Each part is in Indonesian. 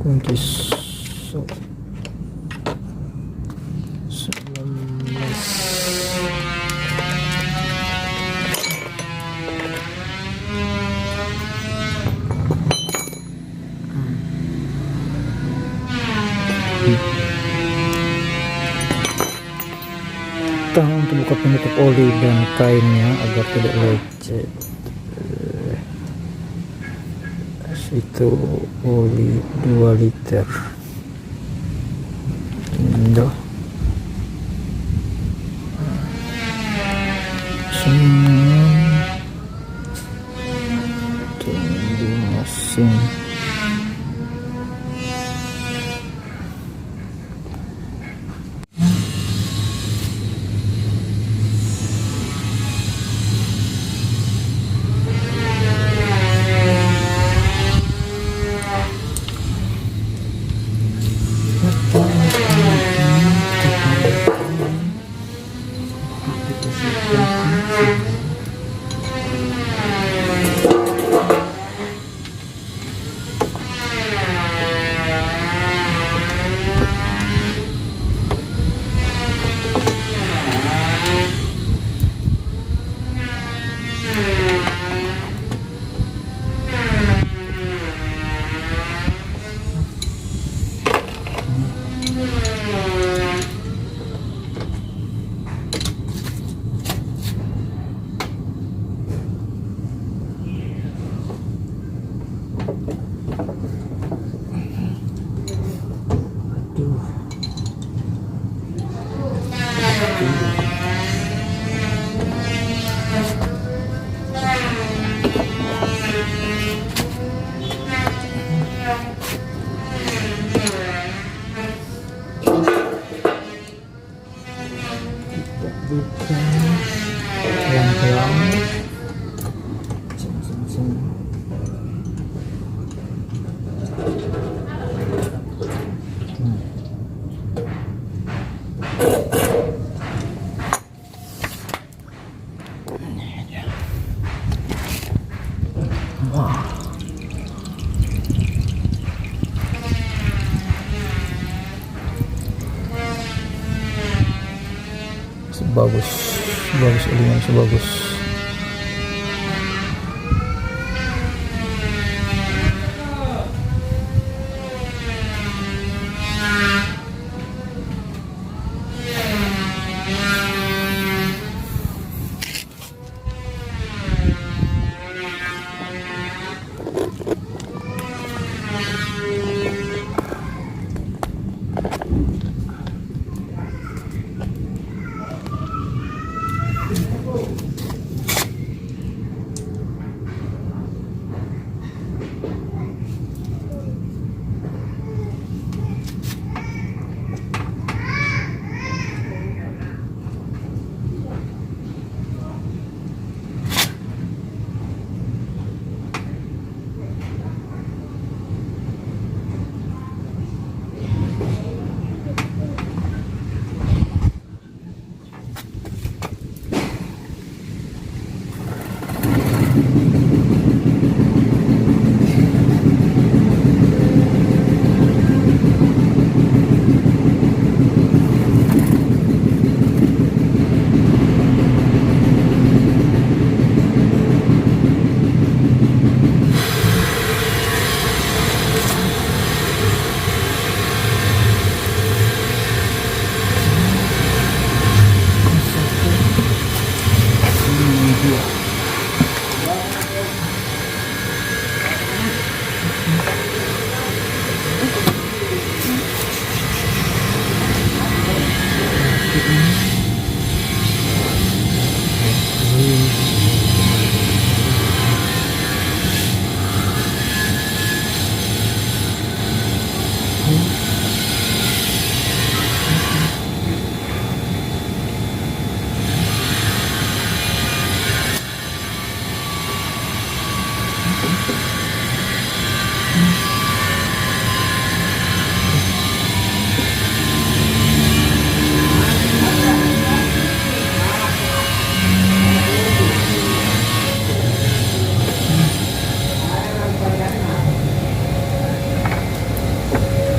Kunci 19. Untuk buka penutup oli dan kainnya agar tidak lecet. Itu oli 2 liter. Indo tunggu mesin. Buka pelan-pelan. Wah, bagus olinya bagus.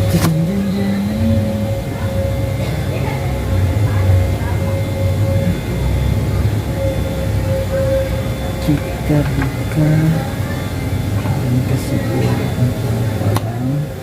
Kita buka dan kasih dia barang.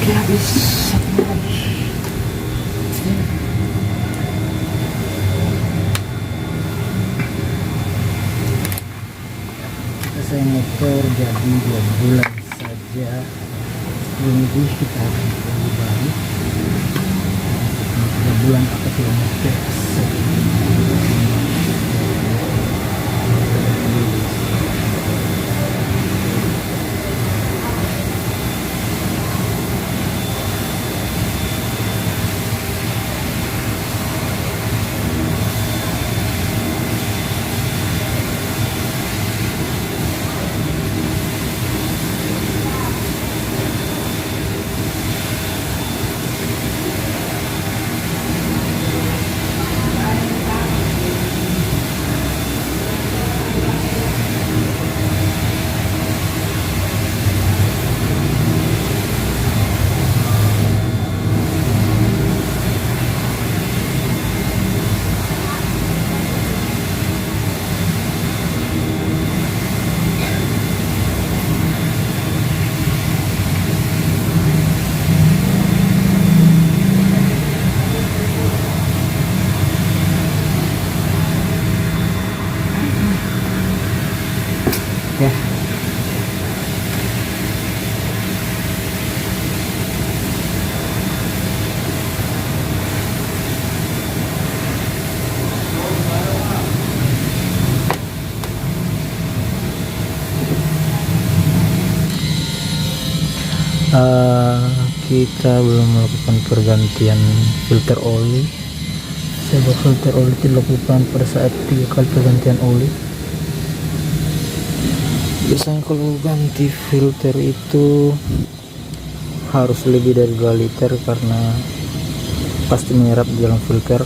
Habis satu lagi. Selesai motor jadi 2 bulan saja, lebih kita akan beli baru 3 bulan atau kilometer saja. Ya. Kita belum melakukan pergantian filter oli. Sebab filter oli dilakukan pada saat 3 kali pergantian oli. Biasanya kalau ganti filter itu harus lebih dari 2 liter karena pasti menyerap di dalam filter.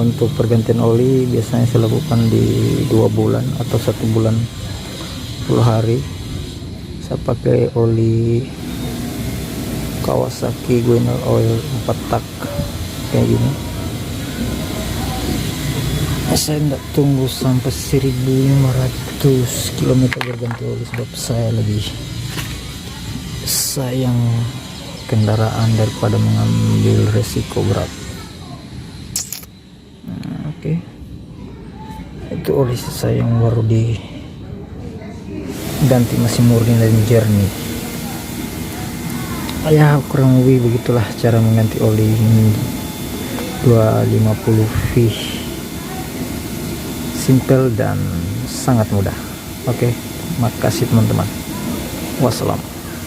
Untuk pergantian oli biasanya saya lakukan di 2 bulan atau 1 bulan 10 hari. Saya pakai oli Kawasaki Guinal Oil 4 tak kayak gini. Saya tidak tunggu sampai 1500 km berganti oli sebab saya lebih sayang kendaraan daripada mengambil resiko berat. Oke. Itu oli saya yang baru diganti, masih murni dan jernih. Ya kurang lebih begitulah cara mengganti oli 250V. Simple dan sangat mudah. Oke, makasih teman-teman. Wassalam.